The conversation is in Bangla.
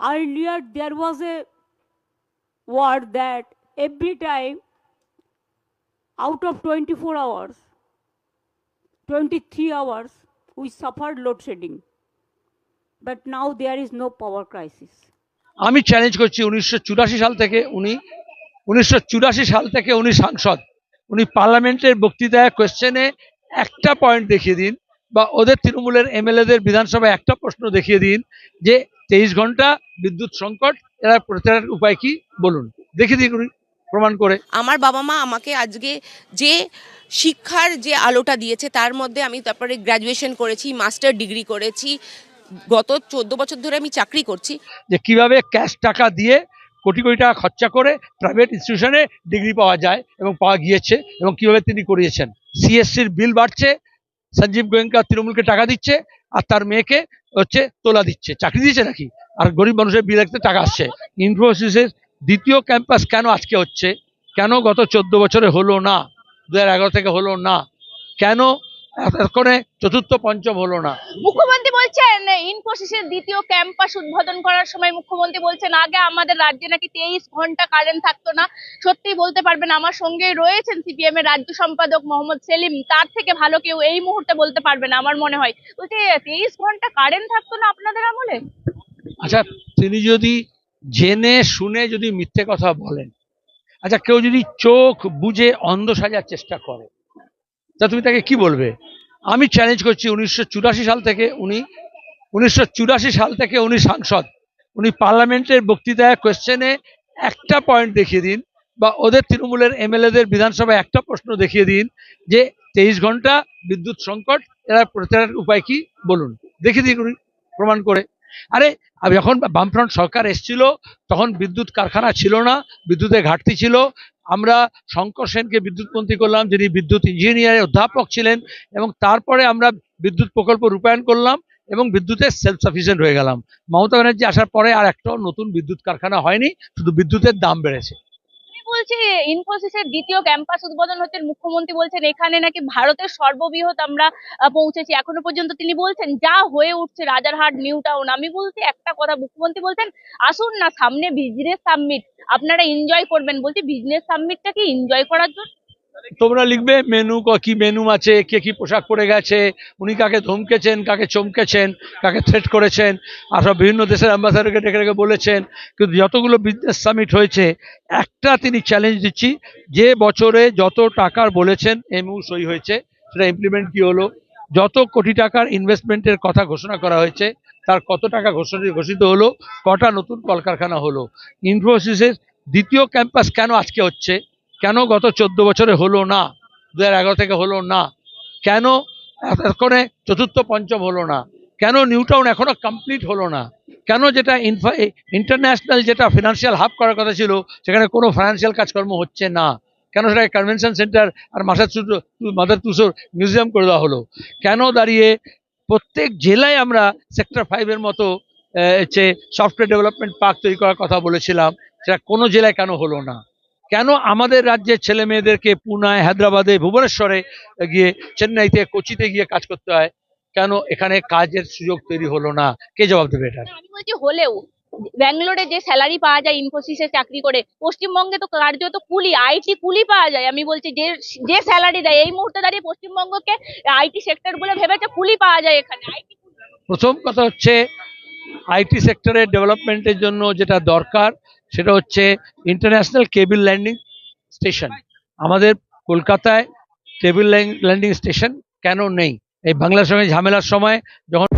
Earlier, there was a word that every time out of 24 hours, 23 hours, we suffered load shedding. But now there is no power crisis. আমি চ্যালেঞ্জ করছি 1984 সাল থেকে উনি সাংসদ, উনি পার্লামেন্টের বক্তৃতায় কোয়েশ্চেনে একটা পয়েন্ট দেখিয়ে দিন, বা ওদের তৃণমূলের এমএলএদের বিধানসভায় একটা প্রশ্ন দেখিয়ে দিন যে 23 ঘন্টা বিদ্যুৎ সংকট, এরা প্রতিকারের উপায় কি বলুন, দেখিয়ে দিন উনি প্রমাণ করে। আমার বাবা মা আমাকে আজকে যে শিক্ষার যে আলোটা দিয়েছে, তার মধ্যে আমি তারপরে গ্র্যাজুয়েশন করেছি, মাস্টার ডিগ্রি করেছি, গত 14 বছর ধরে আমি চাকরি করছি। যে কিভাবে ক্যাশ টাকা দিয়ে কোটি কোটি টাকা খরচা করে প্রাইভেট ইনস্টিটিউশনে ডিগ্রি পাওয়া যায় এবং পাওয়া গিয়েছে, এবং কিভাবে তিনি করিয়েছেন। সিএসসির বিল বাড়ছে, সঞ্জীব গোয়েঙ্কা তৃণমূলকে টাকা দিচ্ছে, আর তার মেয়েকে হচ্ছে তোলা দিচ্ছে, চাকরি দিচ্ছে নাকি, আর গরিব মানুষের বিল একটা টাকা আসছে। ইনফোসিসের দ্বিতীয় ক্যাম্পাস কেন আজকে হচ্ছে, কেন গত 14 বছরে হলো না, 2011 থেকে হলো না, কেন এতক্ষণে চতুর্থ পঞ্চম হলো না। মুখ্যমন্ত্রী বলছেন ইনফোসিসের দ্বিতীয় ক্যাম্পাস উদ্বোধন করার সময় মুখ্যমন্ত্রী বলছেন আগে আমাদের রাজ্যে নাকি 23 ঘন্টা কারেন্ট থাকতো না। সত্যি বলতে পারবেন, আমার সঙ্গে রয়েছেন সিপিএম এর রাজ্য সম্পাদক মোহাম্মদ সেলিম, তার থেকে ভালো কেউ এই মুহূর্তে বলতে পারবে না আমার মনে হয়। বলছে 23 ঘন্টা কারেন্ট থাকতো না আপনাদের আমলে। আচ্ছা, তিনি যদি জেনে শুনে যদি মিথ্যে কথা বলেন, আচ্ছা কেউ যদি চোখ বুঝে অন্ধ সাজার চেষ্টা করে, তা তুমি তাকে কি বলবে? আমি চ্যালেঞ্জ করছি 1984 সাল থেকে উনি সাংসদ, উনি পার্লামেন্টের বক্তৃতায় কোয়েশ্চেনে একটা পয়েন্ট দেখিয়ে দিন, বা ওদের তৃণমূলের এমএলএদের বিধানসভায় একটা প্রশ্ন দেখিয়ে দিন যে 23 ঘন্টা বিদ্যুৎ সংকট, এরা প্রতিকারের উপায় কি বলুন, দেখিয়ে দিন উনি প্রমাণ করে। আরে যখন বামফ্রন্ট সরকার এসেছিল তখন বিদ্যুৎ কারখানা ছিল না, বিদ্যুতের ঘাটতি ছিল। আমরা শঙ্কর সেনকে বিদ্যুৎ মন্ত্রী করলাম, যিনি বিদ্যুৎ ইঞ্জিনিয়ারের অধ্যাপক ছিলেন, এবং তারপরে আমরা বিদ্যুৎ প্রকল্প রূপায়ণ করলাম এবং বিদ্যুতের সেলফ সাফিসিয়েন্ট হয়ে গেলাম। মমতা ব্যানার্জি আসার পরে আর একটাও নতুন বিদ্যুৎ কারখানা হয়নি, শুধু বিদ্যুতের দাম বেড়েছে। বলছে ইনফোসিসের দ্বিতীয় ক্যাম্পাস উদ্বোধন হচ্ছে, মুখ্যমন্ত্রী বলছেন এখানে নাকি ভারতের সর্ববৃহৎ আমরা পৌঁছেছি। এখনো পর্যন্ত তিনি বলছেন যা হয়ে উঠছে রাজারহাট নিউ টাউন। আমি বলছি একটা কথা, মুখ্যমন্ত্রী বলছেন আসুন না সামনে বিজনেস সাবমিট, আপনারা এনজয় করবেন। বলছি বিজনেস সাবমিটটা কি এনজয় করার জন্য? তোমরা লিখবে মেনু, কি মেনু আছে, কে কি পোশাক পরে গেছে, উনি কাকে ধমকেছেন, কাকে চমকেছেন, কাকে থ্রেট করেছেন, আর সব বিভিন্ন দেশের অ্যাম্বাসাডারকে ডেকে ডেকে বলেছেন। কিন্তু যতগুলো বিজনেস সামিট হয়েছে, একটা তিনি চ্যালেঞ্জ দিচ্ছি, যে বছরে যত টাকার বলেছেন এমউ সই হয়েছে, সেটা ইমপ্লিমেন্ট কি হলো? যত কোটি টাকার ইনভেস্টমেন্টের কথা ঘোষণা করা হয়েছে, তার কত টাকা ঘোষিত হলো, কটা নতুন কলকারখানা হলো? ইনফোসিসের দ্বিতীয় ক্যাম্পাস কেন আজকে হচ্ছে, কেন গত 14 বছরে হলো না, 2011 থেকে হলো না, কেন এতক্ষণে চতুর্থ পঞ্চম হলো না, কেন নিউ টাউন এখনো কমপ্লিট হলো না, কেন যেটা ইন্টারন্যাশনাল যেটা ফিনান্সিয়াল হাব করার কথা ছিল সেখানে কোনো ফাইন্যান্সিয়াল কাজকর্ম হচ্ছে না, কেন সেটাকে কনভেনশন সেন্টার আর মাদার তুসোর মিউজিয়াম করে দেওয়া হলো, কেন দাঁড়িয়ে প্রত্যেক জেলায় আমরা সেক্টর 5 এর মতো হচ্ছে সফটওয়্যার ডেভেলপমেন্ট পার্ক তৈরি করার কথা বলেছিলাম, সেটা কোনো জেলায় কেন হলো না, কেন আমাদের রাজ্যের ছেলে মেয়েদেরকে পুনায়, হায়দ্রাবাদে, ভুবনেশ্বরে গিয়ে, চেন্নাইতে, কোচিতে গিয়ে কাজ করতে হয়, কেন এখানে কাজের সুযোগ তৈরি হলো না? কে জবাব দেবে এটা? আমি বলছি হলেও ব্যাঙ্গালোরে যে স্যালারি পাওয়া যায় ইনফোসিসে চাকরি করে, পশ্চিমবঙ্গে তো কার্যত কুলি, আইটি কুলি পাওয়া যায়। আমি বলছি যে যে স্যালারি দেয় এই মুহূর্তে দাঁড়িয়ে পশ্চিমবঙ্গকে আইটি সেক্টর বলে ভেবেছে কুলি পাওয়া যায় এখানে। আইটি প্রথম কথা হচ্ছে আইটি সেক্টরের ডেভেলপমেন্টের জন্য যেটা দরকার সেটা হচ্ছে ইন্টারন্যাশনাল কেবল ল্যান্ডিং স্টেশন। আমাদের কলকাতায় কেবল ল্যান্ডিং স্টেশন কেন নেই? এই বাংলার সঙ্গে ঝামেলার সময় যখন